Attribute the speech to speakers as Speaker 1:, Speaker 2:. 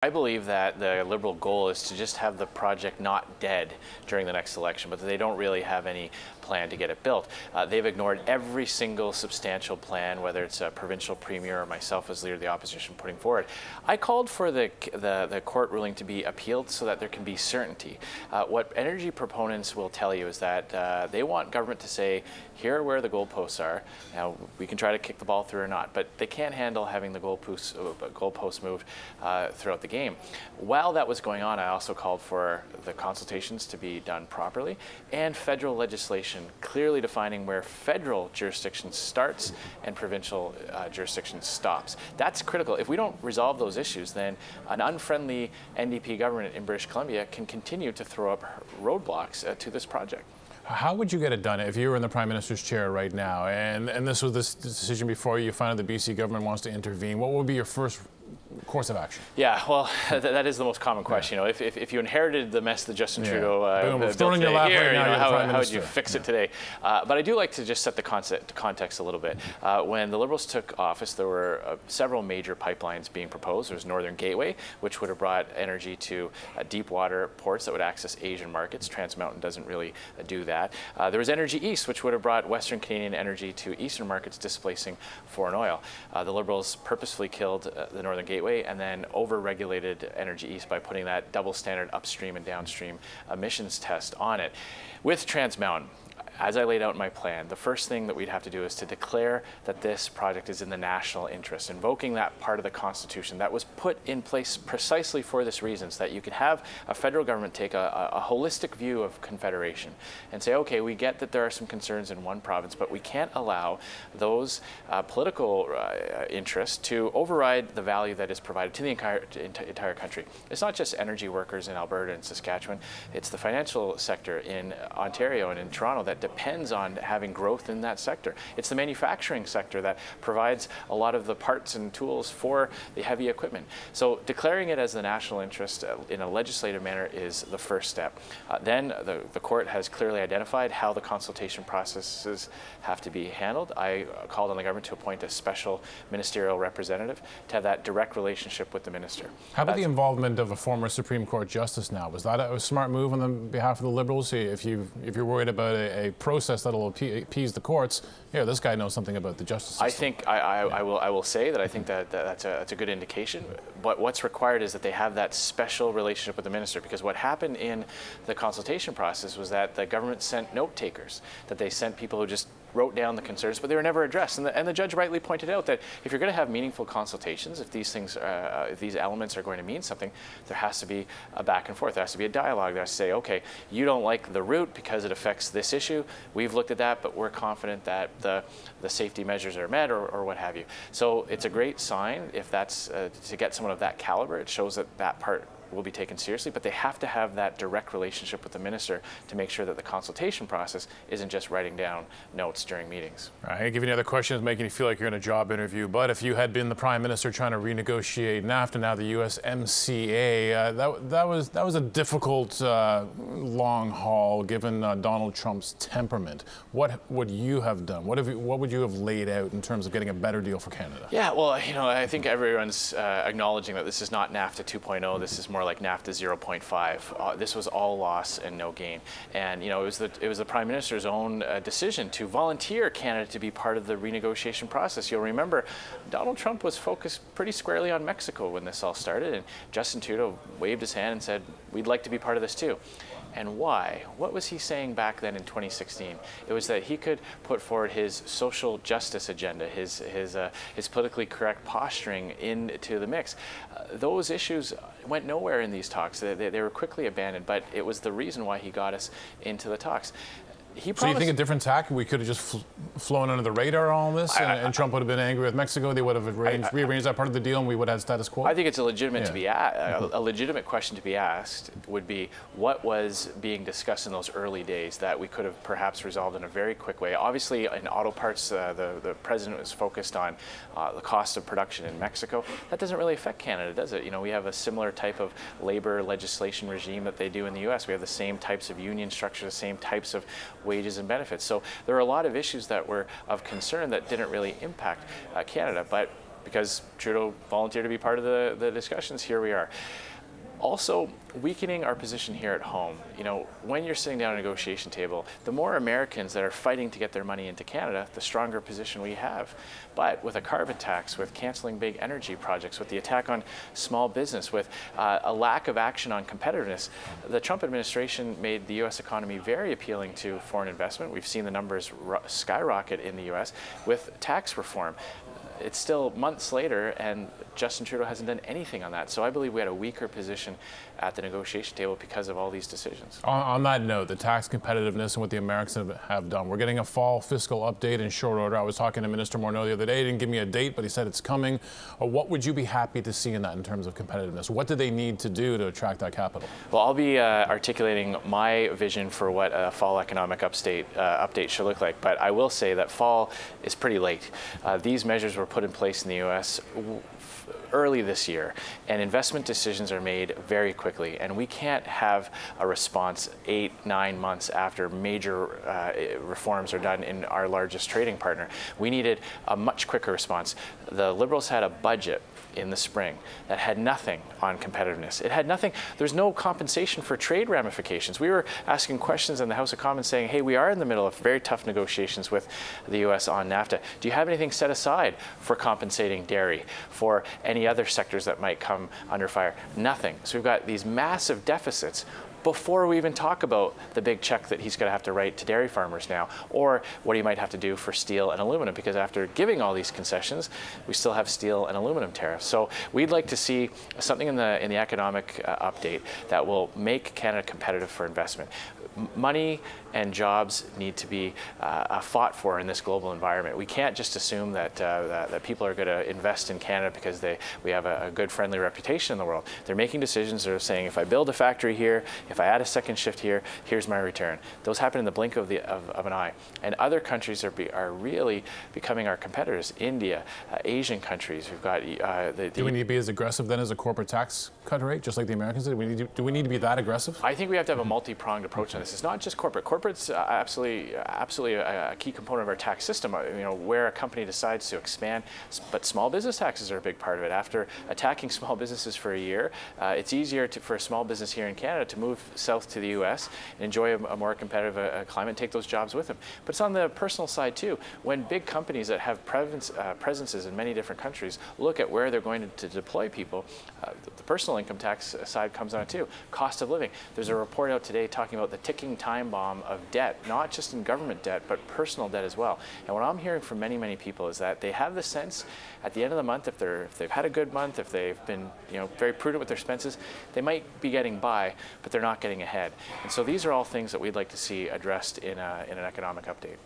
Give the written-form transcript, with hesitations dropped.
Speaker 1: I believe that the Liberal goal is to just have the project not dead during the next election, but they don't really have any plan to get it built. They've ignored every single substantial plan, whether it's a provincial premier or myself as leader of the opposition putting forward. I called for the court ruling to be appealed so that there can be certainty. What energy proponents will tell you is that they want government to say, here are where the goalposts are. Now, we can try to kick the ball through or not, but they can't handle having the goalposts moved throughout the game. While that was going on, I also called for the consultations to be done properly and federal legislation clearly defining where federal jurisdiction starts and provincial jurisdiction stops. That's critical. If we don't resolve those issues, then an unfriendly NDP government in British Columbia can continue to throw up roadblocks to this project.
Speaker 2: How would you get it done if you were in the Prime Minister's chair right now and this was this decision before you find out the BC government wants to intervene? What would be your first course of action? Yeah,
Speaker 1: well, that is the most common question. You know, if you inherited the mess that Justin Trudeau
Speaker 2: built today,
Speaker 1: how would you fix it today? But I do like to just set the context a little bit. When the Liberals took office, there were several major pipelines being proposed. There was Northern Gateway, which would have brought energy to deep water ports that would access Asian markets. Trans Mountain doesn't really do that. There was Energy East, which would have brought Western Canadian energy to Eastern markets, displacing foreign oil. The Liberals purposefully killed the Northern Gateway and then over-regulated Energy East by putting that double standard upstream and downstream emissions test on it. With Trans Mountain, as I laid out in my plan, the first thing that we'd have to do is to declare that this project is in the national interest, invoking that part of the Constitution that was put in place precisely for this reason, so that you could have a federal government take a holistic view of Confederation and say, okay, we get that there are some concerns in one province, but we can't allow those political interests to override the value that is provided to the entire country. It's not just energy workers in Alberta and Saskatchewan, it's the financial sector in Ontario and in Toronto that depends on having growth in that sector. It's the manufacturing sector that provides a lot of the parts and tools for the heavy equipment. So declaring it as the national interest in a legislative manner is the first step. Then the court has clearly identified how the consultation processes have to be handled. I called on the government to appoint a special ministerial representative to have that direct relationship with the minister.
Speaker 2: How about the involvement of a former Supreme Court justice now? Was that a smart move on the behalf of the Liberals? If you're worried about a process that'll appease the courts, yeah, this guy knows something about the justice system.
Speaker 1: I think I will say that I think that's a good indication. But what's required is that they have that special relationship with the minister, because what happened in the consultation process was that the government sent note takers, that they sent people who just wrote down the concerns, but they were never addressed. And the judge rightly pointed out that if you're going to have meaningful consultations, if these things, if these elements are going to mean something, there has to be a back and forth. There has to be a dialogue. There has to say, okay, you don't like the route because it affects this issue. We've looked at that, but we're confident that the safety measures are met, or what have you. So it's a great sign if that's to get someone of that caliber. It shows that that part will be taken seriously, but they have to have that direct relationship with the minister to make sure that the consultation process isn't just writing down notes during meetings.
Speaker 2: I hate giving you other questions, making you feel like you're in a job interview, but if you had been the Prime Minister trying to renegotiate NAFTA, now the USMCA, that was a difficult long haul given Donald Trump's temperament. What would you have done? What would you have laid out in terms of getting a better deal for Canada?
Speaker 1: Yeah, well, you know, I think everyone's acknowledging that this is not NAFTA 2.0. This is more like NAFTA 0.5. This was all loss and no gain. And, you know, it was the Prime Minister's own decision to volunteer Canada to be part of the renegotiation process. You'll remember Donald Trump was focused pretty squarely on Mexico when this all started, and Justin Trudeau waved his hand and said, we'd like to be part of this too. And why? What was he saying back then in 2016? It was that he could put forward his social justice agenda, his politically correct posturing into the mix. Those issues went nowhere in these talks. They were quickly abandoned, but it was the reason why he got us into the talks.
Speaker 2: So you think a different tack? We could have just flown under the radar on all this, and Trump would have been angry with Mexico. They would have rearranged that part of the deal, and we would have had status quo.
Speaker 1: I think it's a legitimate a legitimate question to be asked would be what was being discussed in those early days that we could have perhaps resolved in a very quick way. Obviously, in auto parts, the president was focused on the cost of production in Mexico. That doesn't really affect Canada, does it? You know, we have a similar type of labor legislation regime that they do in the U.S. We have the same types of union structure, the same types of wages and benefits. So there are a lot of issues that were of concern that didn't really impact Canada. But because Trudeau volunteered to be part of the discussions, here we are. Also, weakening our position here at home. You know, when you're sitting down at a negotiation table, the more Americans that are fighting to get their money into Canada, the stronger position we have. But with a carbon tax, with canceling big energy projects, with the attack on small business, with a lack of action on competitiveness, the Trump administration made the U.S. economy very appealing to foreign investment. We've seen the numbers skyrocket in the U.S. with tax reform. It's still months later, and Justin Trudeau hasn't done anything on that. So I believe we had a weaker position at the negotiation table because of all these decisions.
Speaker 2: On that note, the tax competitiveness and what the Americans have done. We're getting a fall fiscal update in short order. I was talking to Minister Morneau the other day. He didn't give me a date, but he said it's coming. What would you be happy to see in that in terms of competitiveness? What do they need to do to attract that capital?
Speaker 1: Well, I'll be articulating my vision for what a fall economic update should look like. But I will say that fall is pretty late. These measures were put in place in the U.S. early this year, and investment decisions are made very quickly, and we can't have a response 8-9 months after major reforms are done in our largest trading partner. We needed a much quicker response. The Liberals had a budget in the spring that had nothing on competitiveness. It had nothing. There's no compensation for trade ramifications. We were asking questions in the House of Commons saying, hey, we are in the middle of very tough negotiations with the U.S. on NAFTA. Do you have anything set aside for compensating dairy, for any other sectors that might come under fire? Nothing. So we've got these massive deficits before we even talk about the big check that he's going to have to write to dairy farmers now, or what he might have to do for steel and aluminum, because after giving all these concessions, we still have steel and aluminum tariffs. So we'd like to see something in the economic update that will make Canada competitive for investment. Money and jobs need to be fought for in this global environment. We can't just assume that that people are going to invest in Canada because we have a good, friendly reputation in the world. They're making decisions. They're saying, if I build a factory here, if I add a second shift here, here's my return. Those happen in the blink of an eye. And other countries are really becoming our competitors. India, Asian countries. We've got
Speaker 2: do we need to be as aggressive then as a corporate tax cut rate, just like the Americans did? Do we need to be that aggressive?
Speaker 1: I think we have to have a multi-pronged approach on this. It's not just corporate. Corporate's absolutely a key component of our tax system. You know, where a company decides to expand, but small business taxes are a big part of it. After attacking small businesses for a year, it's easier for a small business here in Canada to move south to the U.S. and enjoy a more competitive climate and take those jobs with them. But it's on the personal side too. When big companies that have presences in many different countries look at where they're going to deploy people, the personal income tax side comes on it too. Cost of living. There's a report out today talking about the ticking time bomb of debt, not just in government debt, but personal debt as well. And what I'm hearing from many, many people is that they have the sense at the end of the month, if they've had a good month, if they've been very prudent with their expenses, they might be getting by, but they're not getting ahead. And so these are all things that we'd like to see addressed in an economic update.